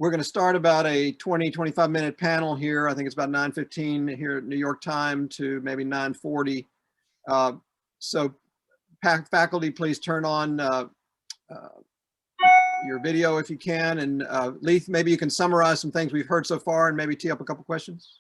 We're going to start about a 25 minute panel here. I think it's about 9:15 here at New York time to maybe 9:40. So faculty, please turn on your video if you can. And Leith, maybe you can summarize some things we've heard so far and maybe tee up a couple questions.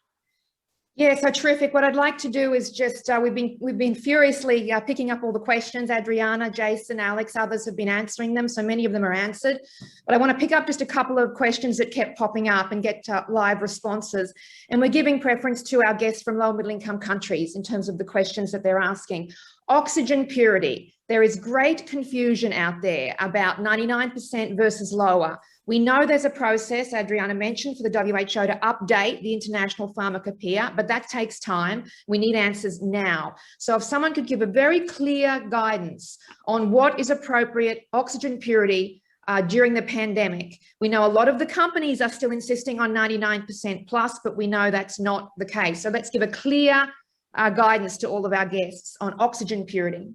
Yeah, so terrific. What I'd like to do is just, we've been furiously picking up all the questions. Adriana, Jason, Alex, others have been answering them. So many of them are answered. But I want to pick up just a couple of questions that kept popping up and get live responses. And we're giving preference to our guests from low and middle income countries in terms of the questions that they're asking. Oxygen purity. There is great confusion out there about 99% versus lower. We know there's a process, Adriana mentioned, for the WHO to update the International Pharmacopoeia, but that takes time. We need answers now. So if someone could give a very clear guidance on what is appropriate oxygen purity during the pandemic. We know a lot of the companies are still insisting on 99% plus, but we know that's not the case. So let's give a clear guidance to all of our guests on oxygen purity.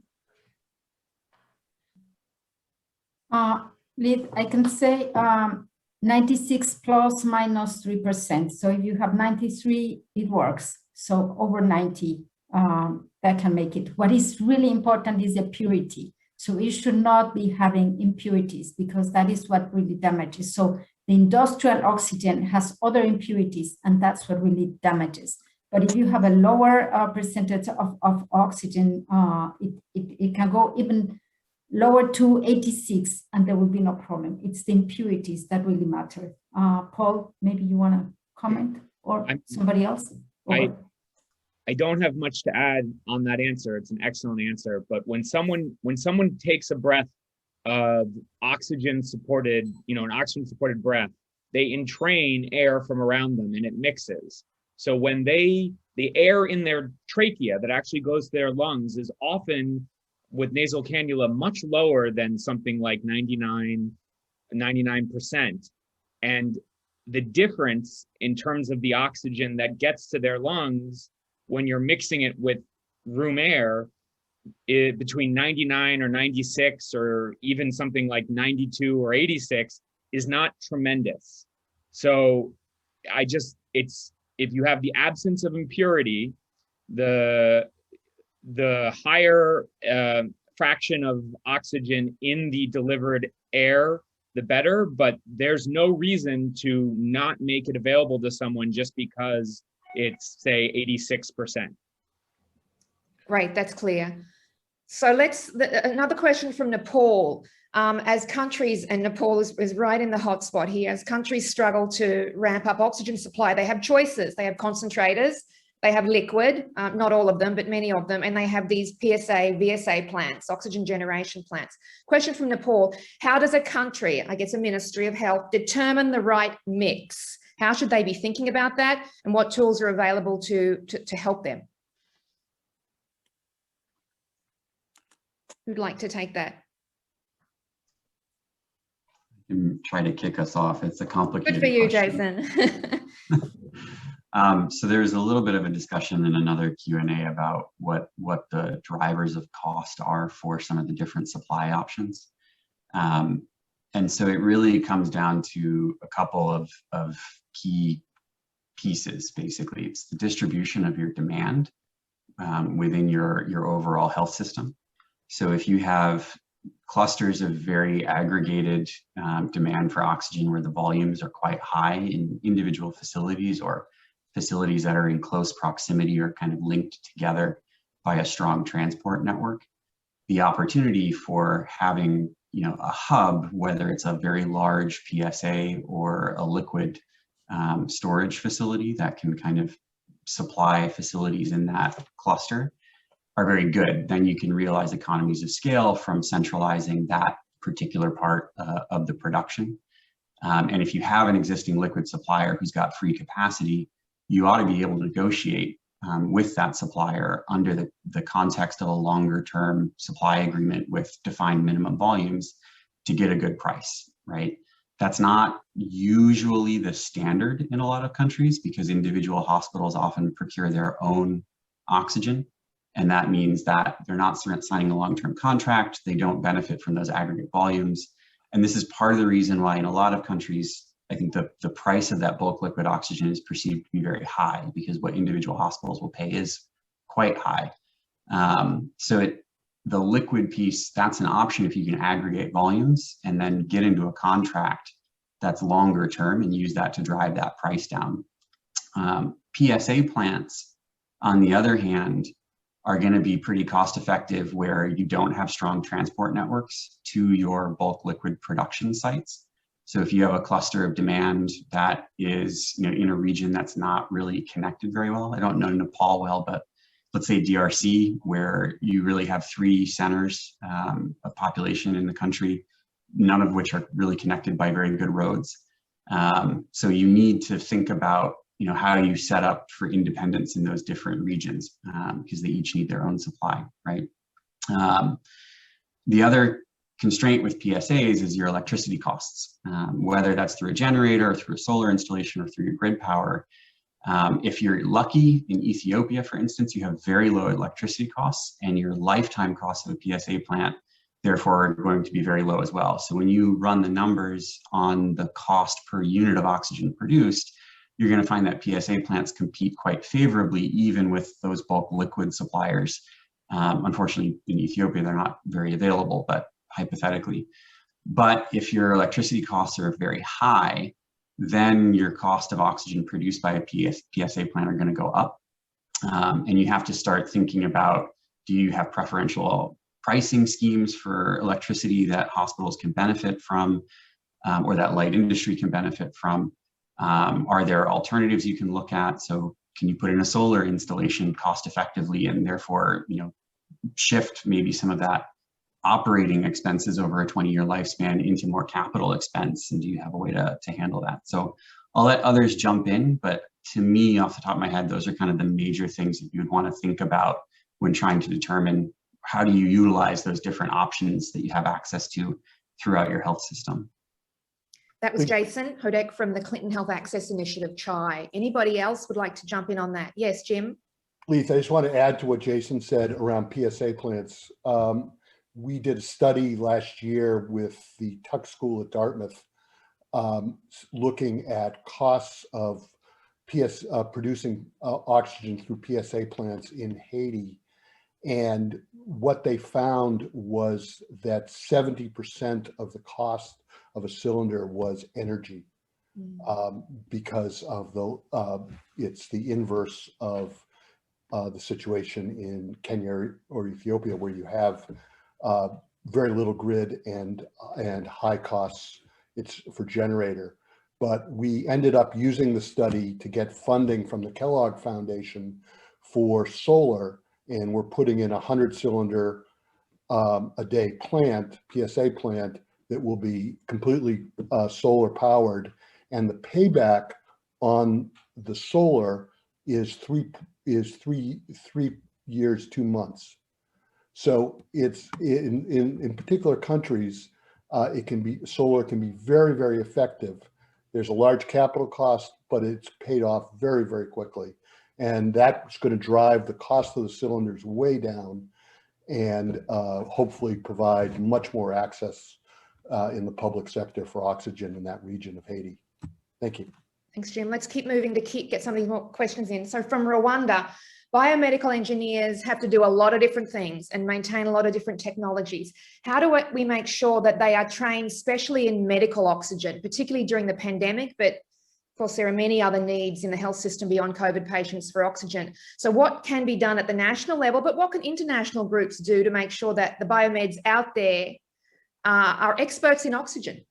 Liz, I can say 96 plus minus 3%. So if you have 93, it works. So over 90, that can make it. What is really important is the purity. So it should not be having impurities because that is what really damages. So the industrial oxygen has other impurities and that's what really damages. But if you have a lower percentage of oxygen, it can go even lower to 86 and there will be no problem. It's the impurities that really matter. Paul, maybe you want to comment or somebody else? I don't have much to add on that answer. It's an excellent answer. But when someone takes a breath of oxygen supported, an oxygen supported breath, they entrain air from around them and it mixes. So when the air in their trachea that actually goes to their lungs is often with nasal cannula much lower than something like 99%. And the difference in terms of the oxygen that gets to their lungs when you're mixing it with room air between 99 or 96 or even something like 92 or 86 is not tremendous. So if you have the absence of impurity, the higher fraction of oxygen in the delivered air, the better, but there's no reason to not make it available to someone just because it's, say, 86%. Great, that's clear. So another question from Nepal. As countries, and Nepal is right in the hot spot here, as countries struggle to ramp up oxygen supply, they have choices. They have concentrators, they have liquid, not all of them, but many of them, and they have these PSA, VSA plants, oxygen generation plants. Question from Nepal, how does a country, I guess a Ministry of Health, determine the right mix? How should they be thinking about that? And what tools are available to help them? Who'd like to take that? Try to kick us off. It's a complicated Good for you, question. Jason. So there's a little bit of a discussion in another Q&A about what the drivers of cost are for some of the different supply options. And so it really comes down to a couple of key pieces, basically. It's the distribution of your demand within your overall health system. So if you have clusters of very aggregated demand for oxygen where the volumes are quite high in individual facilities or facilities that are in close proximity or kind of linked together by a strong transport network, the opportunity for having a hub, whether it's a very large PSA or a liquid storage facility that can kind of supply facilities in that cluster, are very good. Then you can realize economies of scale from centralizing that particular part of the production. And if you have an existing liquid supplier who's got free capacity, you ought to be able to negotiate with that supplier under the context of a longer term supply agreement with defined minimum volumes to get a good price, right? That's not usually the standard in a lot of countries because individual hospitals often procure their own oxygen. And that means that they're not signing a long-term contract. They don't benefit from those aggregate volumes. And this is part of the reason why in a lot of countries, I think the price of that bulk liquid oxygen is perceived to be very high because what individual hospitals will pay is quite high. The liquid piece, that's an option if you can aggregate volumes and then get into a contract that's longer term and use that to drive that price down. PSA plants, on the other hand, are going to be pretty cost effective where you don't have strong transport networks to your bulk liquid production sites. So if you have a cluster of demand that is, in a region that's not really connected very well, I don't know Nepal well, but let's say DRC, where you really have 3 centers of population in the country, none of which are really connected by very good roads. So you need to think about, how you set up for independence in those different regions because they each need their own supply, right? The other constraint with PSAs is your electricity costs, whether that's through a generator or through a solar installation or through your grid power. If you're lucky in Ethiopia, for instance, you have very low electricity costs and your lifetime cost of a PSA plant, therefore, are going to be very low as well. So when you run the numbers on the cost per unit of oxygen produced, you're going to find that PSA plants compete quite favorably, even with those bulk liquid suppliers. Unfortunately, in Ethiopia, they're not very available, but hypothetically. But if your electricity costs are very high, then your cost of oxygen produced by a PSA plant are going to go up. And you have to start thinking about, do you have preferential pricing schemes for electricity that hospitals can benefit from, or that light industry can benefit from? Are there alternatives you can look at? So can you put in a solar installation cost effectively and therefore, shift maybe some of that operating expenses over a 20-year lifespan into more capital expense? And do you have a way to handle that? So I'll let others jump in, but to me, off the top of my head, those are kind of the major things that you would want to think about when trying to determine how do you utilize those different options that you have access to throughout your health system. That was Jason Hodek from the Clinton Health Access Initiative, CHI. Anybody else would like to jump in on that? Yes, Jim? Please, I just want to add to what Jason said around PSA plants. We did a study last year with the Tuck School at Dartmouth, looking at costs of producing oxygen through PSA plants in Haiti. And what they found was that 70% of the cost of a cylinder was energy, because of it's the inverse of the situation in Kenya or Ethiopia, where you have very little grid and high costs. It's for generator. But we ended up using the study to get funding from the Kellogg Foundation for solar, and we're putting in a 100-cylinder a day plant, PSA plant, that will be completely solar powered, and the payback on the solar is three years, 2 months. So it's in particular countries, solar can be very, very effective. There's a large capital cost, but it's paid off very, very quickly, and that's going to drive the cost of the cylinders way down, and hopefully provide much more access in the public sector for oxygen in that region of Haiti. Thank you. Thanks, Jim. Let's keep moving to get some of these more questions in. So from Rwanda, biomedical engineers have to do a lot of different things and maintain a lot of different technologies. How do we make sure that they are trained specially in medical oxygen, particularly during the pandemic? But of course, there are many other needs in the health system beyond COVID patients for oxygen. So what can be done at the national level, but what can international groups do to make sure that the biomeds out there are experts in oxygen?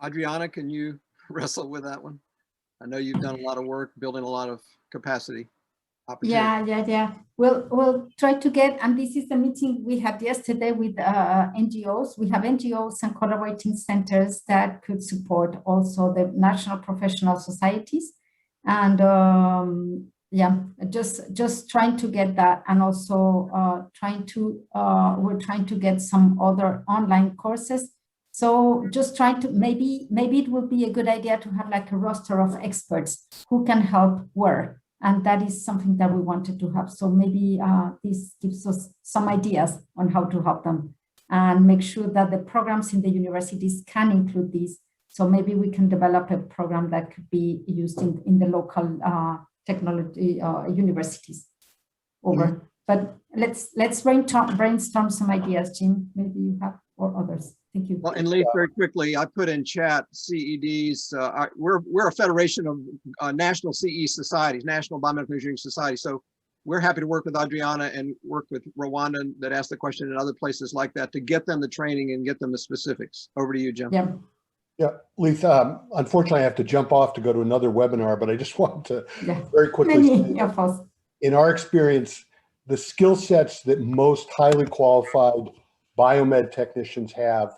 Adriana, can you wrestle with that one? I know you've done a lot of work building a lot of capacity opportunity. Yeah. We'll try to get, and this is the meeting we had yesterday with NGOs. We have NGOs and collaborating centers that could support also the national professional societies. And just trying to get that, and also we're trying to get some other online courses. So just trying to, maybe it would be a good idea to have like a roster of experts who can help where, and that is something that we wanted to have. So maybe this gives us some ideas on how to help them. and make sure that the programs in the universities can include this. So maybe we can develop a program that could be used in the local technology universities. Over. But let's brainstorm some ideas, Jim. Maybe you have, or others. Thank you. Well, and Lee, very quickly, I put in chat CEDs. We're a federation of national CE societies, National Biomedical Engineering Society. So we're happy to work with Adriana and work with Rwanda that asked the question and other places like that to get them the training and get them the specifics. Over to you, Jim. Yeah. Yeah, Leith, unfortunately, I have to jump off to go to another webinar, but I just want to very quickly say, in our experience, the skill sets that most highly qualified biomed technicians have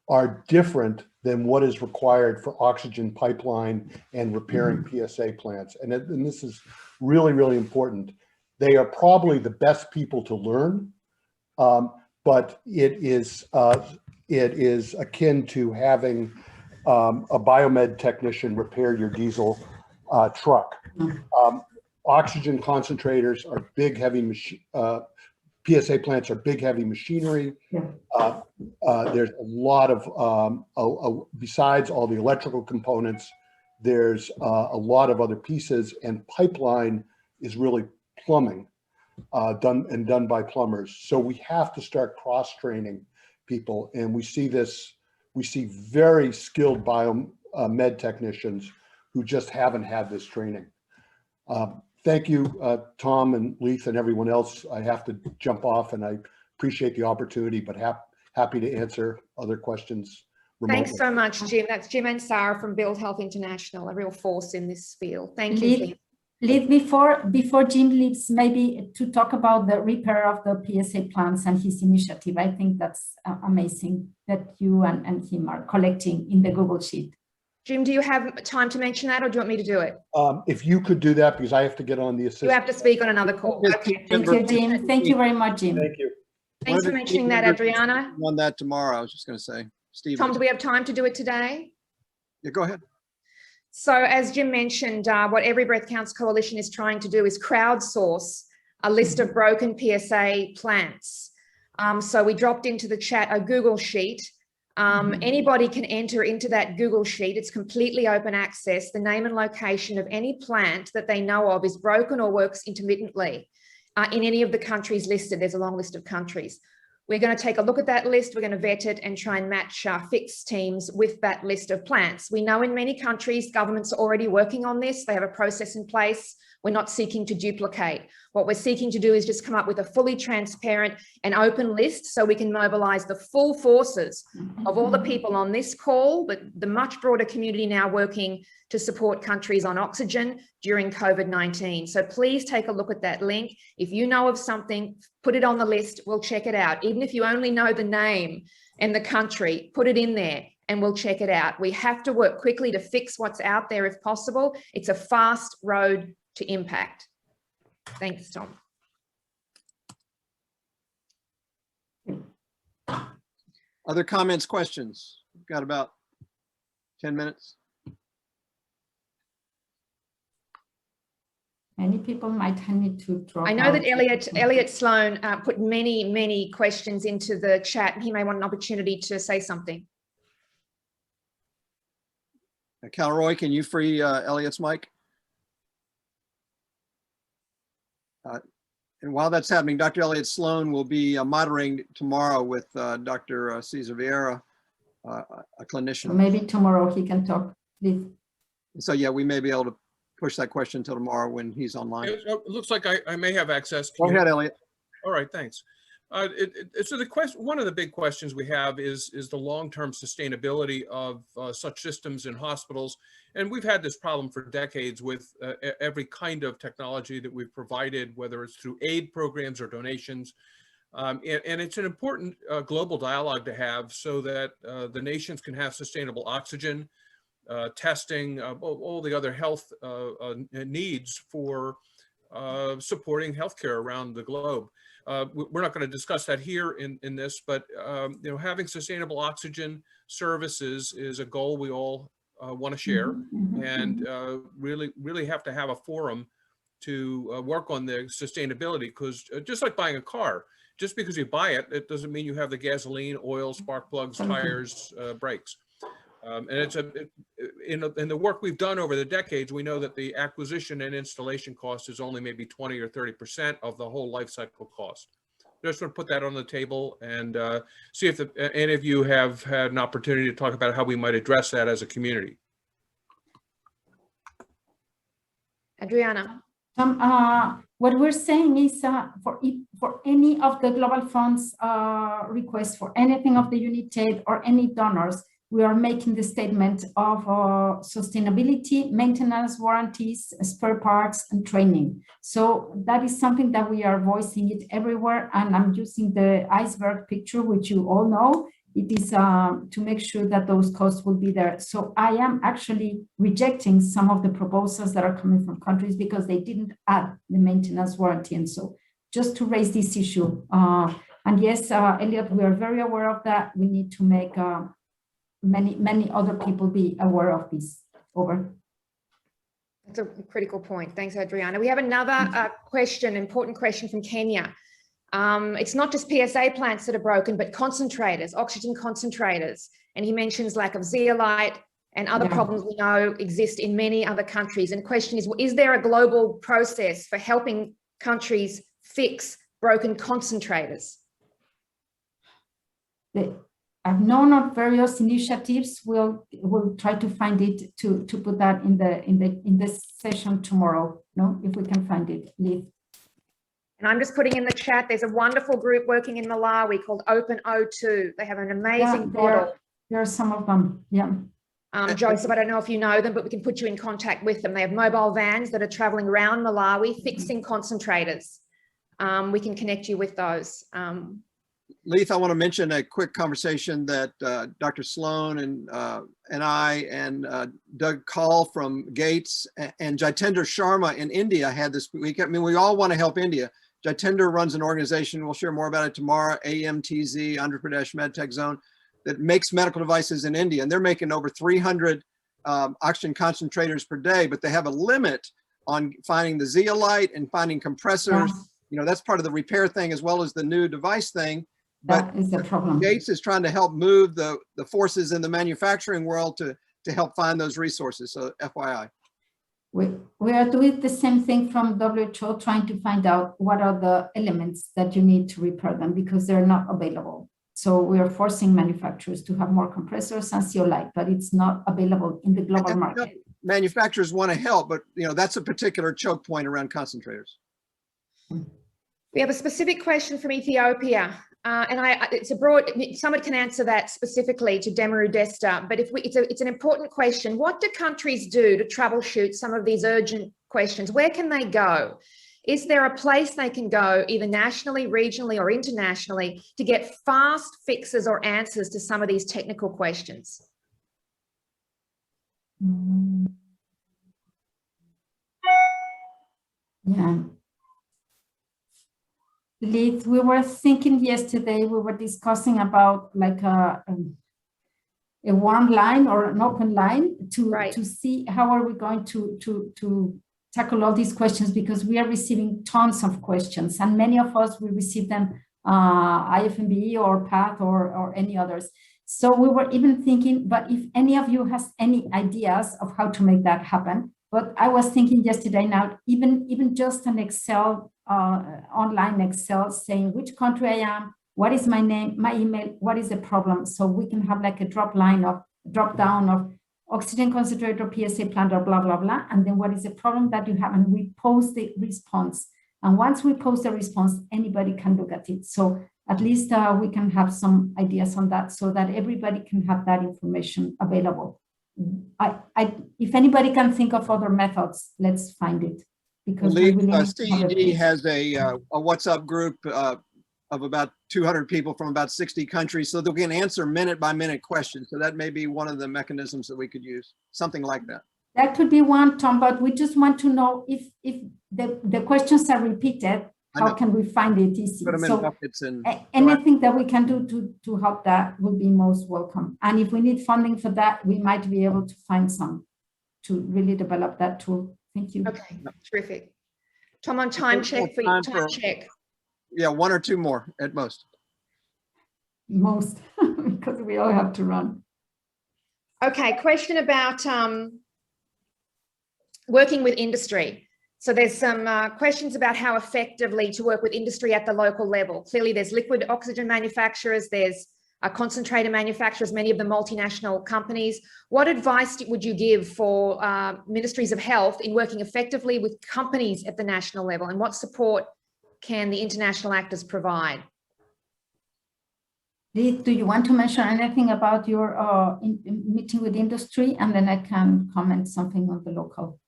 are different than what is required for oxygen pipeline and repairing PSA plants. And this is really, really important. They are probably the best people to learn, but it is akin to having a biomed technician repair your diesel truck. Oxygen concentrators are big, heavy machine. PSA plants are big, heavy machinery. There's a lot of, besides all the electrical components, there's a lot of other pieces, and pipeline is really plumbing, done by plumbers. So we have to start cross-training people, and we see very skilled biomed technicians who just haven't had this training. Thank you, Tom and Leith and everyone else. I have to jump off, and I appreciate the opportunity, but happy to answer other questions remotely. Thanks so much, Jim. That's Jim and Sarah from Build Health International, a real force in this field. Thank you. Leith, before Jim leaves, maybe to talk about the repair of the PSA plants and his initiative. I think that's amazing that you and him are collecting in the Google Sheet. Jim, do you have time to mention that, or do you want me to do it? If you could do that, because I have to get on the assistant. You have to speak on another call. Okay. Thank you, Jim. Thank you very much, Jim. Thank you. Thanks for mentioning that, Adriana. On that tomorrow, I was just going to say. Steve. Tom, do we have time to do it today? Yeah, go ahead. So as Jim mentioned, what Every Breath Counts Coalition is trying to do is crowdsource a list of broken PSA plants. So we dropped into the chat a Google Sheet. Anybody can enter into that Google Sheet. It's completely open access. The name and location of any plant that they know of is broken or works intermittently in any of the countries listed. There's a long list of countries. We're going to take a look at that list. We're going to vet it and try and match fix teams with that list of plants. We know in many countries, governments are already working on this. They have a process in place. We're not seeking to duplicate. What we're seeking to do is just come up with a fully transparent and open list so we can mobilize the full forces of all the people on this call, but the much broader community now working to support countries on oxygen during COVID-19. So please take a look at that link. If you know of something, put it on the list. We'll check it out. Even if you only know the name and the country, put it in there and we'll check it out. We have to work quickly to fix what's out there if possible. It's a fast road to impact. Thanks, Tom. Other comments, questions? We've got about 10 minutes. Many people might need to drop I know out. that Elliot Sloan put many questions into the chat. He may want an opportunity to say something. Calroy, can you free Elliot's mic? And while that's happening, Dr. Elliot Sloan will be moderating tomorrow with Dr. Cesar Vieira, a clinician. So maybe tomorrow he can talk, please. So yeah, we may be able to push that question until tomorrow when he's online. It looks like I may have access. Go ahead, Elliot. All right, thanks. So the question, one of the big questions we have is the long-term sustainability of such systems in hospitals. And we've had this problem for decades with every kind of technology that we've provided, whether it's through aid programs or donations. And it's an important global dialogue to have so that the nations can have sustainable oxygen, testing, all the other health needs for supporting healthcare around the globe. We're not going to discuss that here in this, but you know, having sustainable oxygen services is a goal we all want to share, and really have to have a forum to work on the sustainability, because just like buying a car, just because you buy it, it doesn't mean you have the gasoline, oil, spark plugs, tires, brakes. And in the work we've done over the decades, we know that the acquisition and installation cost is only maybe 20 or 30% of the whole life cycle cost. Just want to put that on the table and see if any of you have had an opportunity to talk about how we might address that as a community. Adriana. What we're saying is for any of the Global Fund's requests for anything of the UNITAID or any donors, we are making the statement of sustainability, maintenance, warranties, spare parts, and training. So that is something that we are voicing it everywhere. And I'm using the iceberg picture, which you all know. It is to make sure that those costs will be there. So I am actually rejecting some of the proposals that are coming from countries because they didn't add the maintenance warranty. And so just to raise this issue. And yes, Elliot, we are very aware of that. We need to make many other people be aware of this. Over. That's a critical point. Thanks, Adriana. We have another question, important question from Kenya. It's not just PSA plants that are broken, but concentrators, oxygen concentrators. And he mentions lack of zeolite and other problems we know exist in many other countries. And the question is there a global process for helping countries fix broken concentrators? I've known of various initiatives. We'll try to find it to put that in this session tomorrow. No, if we can find it, Liv. And I'm just putting in the chat, there's a wonderful group working in Malawi called Open O2. They have an amazing model. There are some of them, yeah. Joseph, I don't know if you know them, but we can put you in contact with them. They have mobile vans that are traveling around Malawi, fixing concentrators. We can connect you with those. Leith, I want to mention a quick conversation that Dr. Sloan and I and Doug Call from Gates and Jitendra Sharma in India had this week. I mean, we all want to help India. Jitendra runs an organization, we'll share more about it tomorrow, AMTZ, Andhra Pradesh MedTech Zone, that makes medical devices in India. And they're making over 300 oxygen concentrators per day, but they have a limit on finding the zeolite and finding compressors. You know, that's part of the repair thing as well as the new device thing. But that is the problem. Gates is trying to help move the forces in the manufacturing world to help find those resources. So FYI. We are doing the same thing from WHO, trying to find out what are the elements that you need to repair them because they're not available. So we are forcing manufacturers to have more compressors and zeolite, but it's not available in the global market. Manufacturers want to help, but you know that's a particular choke point around concentrators. We have a specific question from Ethiopia. And it's a broad, someone can answer that specifically to Demaru Desta, but it's an important question. What do countries do to troubleshoot some of these urgent questions? Where can they go? Is there a place they can go either nationally, regionally, or internationally to get fast fixes or answers to some of these technical questions? Yeah. Liz, we were thinking yesterday, we were discussing about like a warm line or an open line to see how are we going to tackle all these questions, because we are receiving tons of questions and many of us will receive them IFMB or PATH or any others. So we were even thinking, but if any of you has any ideas of how to make that happen, but I was thinking yesterday now, even just an Excel, online Excel saying which country I am, what is my name, my email, what is the problem? So we can have like a drop down of oxygen concentrator, PSA plant, or blah, blah, blah. And then what is the problem that you have? And we post the response. And once we post the response, anybody can look at it. So at least we can have some ideas on that so that everybody can have that information available. If anybody can think of other methods, let's find it. Because CED has a WhatsApp group of about 200 people from about 60 countries, so they can answer minute by minute questions. So that may be one of the mechanisms that we could use, something like that. That could be one, Tom, but we just want to know if the questions are repeated, how can we find it easy? Put them in buckets and anything that we can do to help that would be most welcome. And if we need funding for that, we might be able to find some to really develop that tool. Thank you. Okay, terrific. Tom, on time check for you. Time check. Yeah, one or two more at most. Most, because we all have to run. Okay, question about working with industry. So there's some questions about how effectively to work with industry at the local level. Clearly, there's liquid oxygen manufacturers, there's concentrator manufacturers, many of the multinational companies. What advice would you give for ministries of health in working effectively with companies at the national level, and what support can the international actors provide? Do you want to mention anything about your meeting with industry, and then I can comment something on the local?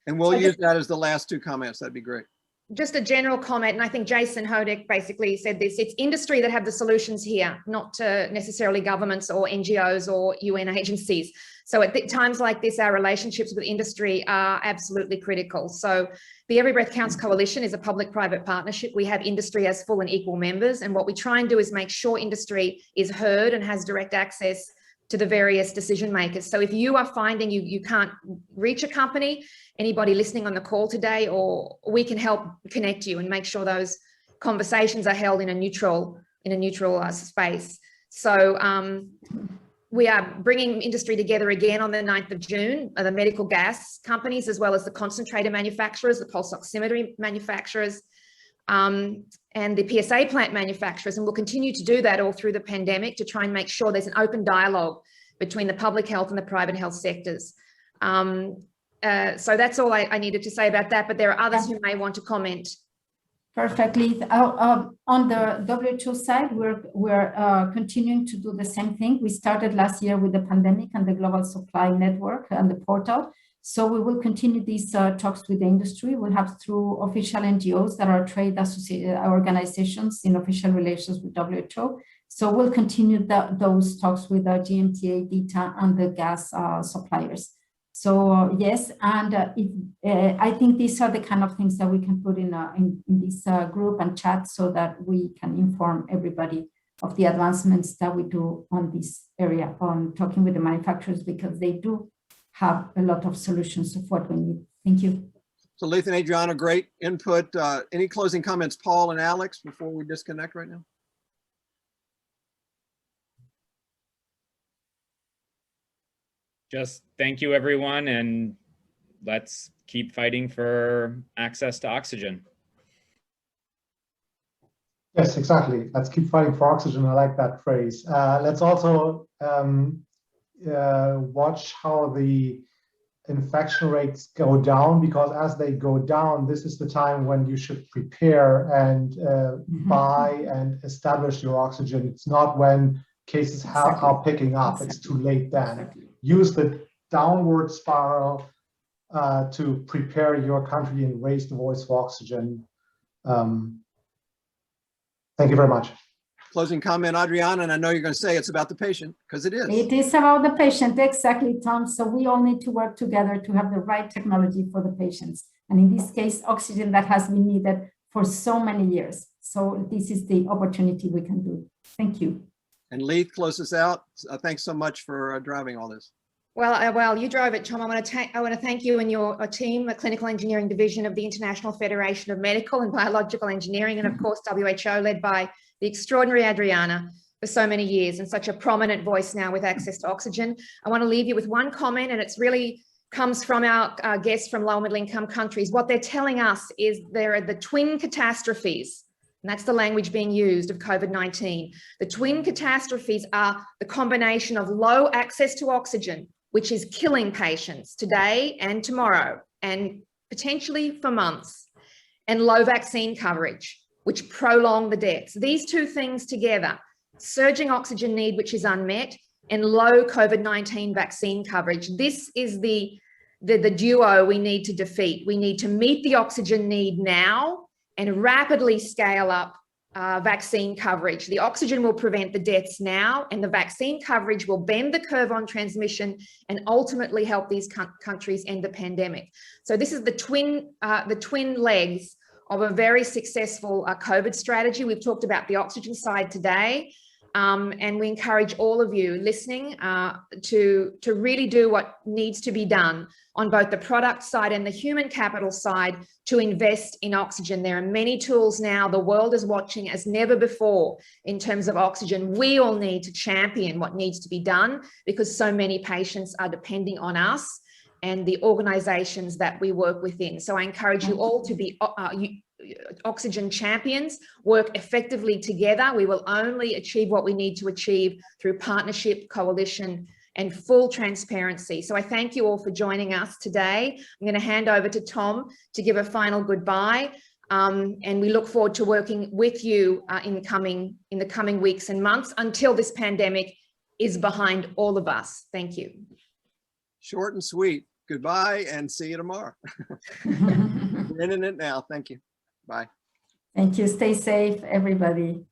And we'll use that as the last two comments. That'd be great. Just a general comment, and I think Jason Hodek basically said this, it's industry that have the solutions here, not necessarily governments or NGOs or UN agencies. So at times like this, our relationships with industry are absolutely critical. So the Every Breath Counts Coalition is a public-private partnership. We have industry as full and equal members, and what we try and do is make sure industry is heard and has direct access to the various decision makers. So if you are finding you can't reach a company, anybody listening on the call today, or we can help connect you and make sure those conversations are held in a neutral space. So we are bringing industry together again on the 9th of June, the medical gas companies, as well as the concentrator manufacturers, the pulse oximetry manufacturers, and the PSA plant manufacturers. And we'll continue to do that all through the pandemic to try and make sure there's an open dialogue between the public health and the private health sectors. So that's all I needed to say about that, but there are others who may want to comment. Perfectly. On the WHO side, we're continuing to do the same thing. We started last year with the pandemic and the global supply network and the portal. So we will continue these talks with the industry. We'll have through official NGOs that are trade organizations in official relations with WHO. So we'll continue those talks with the GMTA, DITA, and the gas suppliers. So yes, and I think these are the kind of things that we can put in this group and chat so that we can inform everybody of the advancements that we do on this area on talking with the manufacturers, because they do have a lot of solutions of what we need. Thank you. So Leith and Adriana, great input. Any closing comments, Paul and Alex, before we disconnect right now? Just thank you, everyone, and let's keep fighting for access to oxygen. Yes, exactly. Let's keep fighting for oxygen. I like that phrase. Let's also watch how the infection rates go down, because as they go down, this is the time when you should prepare and buy and establish your oxygen. It's not when cases are picking up. It's too late then. Use the downward spiral to prepare your country and raise the voice for oxygen. Thank you very much. Closing comment, Adriana, and I know you're going to say it's about the patient, because it is. It is about the patient, exactly, Tom. So we all need to work together to have the right technology for the patients. And in this case, oxygen that has been needed for so many years. So this is the opportunity we can do. Thank you. And Leith, close us out. Thanks so much for driving all this. Well, you drove it, Tom. I want to thank you and your team, the Clinical Engineering Division of the International Federation of Medical and Biological Engineering, and of course, WHO, led by the extraordinary Adriana for so many years and such a prominent voice now with access to oxygen. I want to leave you with one comment, and it's really comes from our guests from low and middle income countries. What they're telling us is there are the twin catastrophes, and that's the language being used of COVID-19. The twin catastrophes are the combination of low access to oxygen, which is killing patients today and tomorrow, and potentially for months, and low vaccine coverage, which prolong the deaths. These two things together, surging oxygen need, which is unmet, and low COVID-19 vaccine coverage. This is the duo we need to defeat. We need to meet the oxygen need now and rapidly scale up vaccine coverage. The oxygen will prevent the deaths now, and the vaccine coverage will bend the curve on transmission and ultimately help these countries end the pandemic. So this is the twin legs of a very successful COVID strategy. We've talked about the oxygen side today. And we encourage all of you listening to really do what needs to be done on both the product side and the human capital side to invest in oxygen. There are many tools now. The world is watching as never before in terms of oxygen. We all need to champion what needs to be done because so many patients are depending on us and the organizations that we work within. So I encourage you all to be oxygen champions, work effectively together. We will only achieve what we need to achieve through partnership, coalition, and full transparency. So I thank you all for joining us today. I'm going to hand over to Tom to give a final goodbye. And we look forward to working with you in the coming weeks and months until this pandemic is behind all of us. Thank you. Short and sweet. Goodbye and see you tomorrow. We're in it now. Thank you. Bye. Thank you. Stay safe, everybody.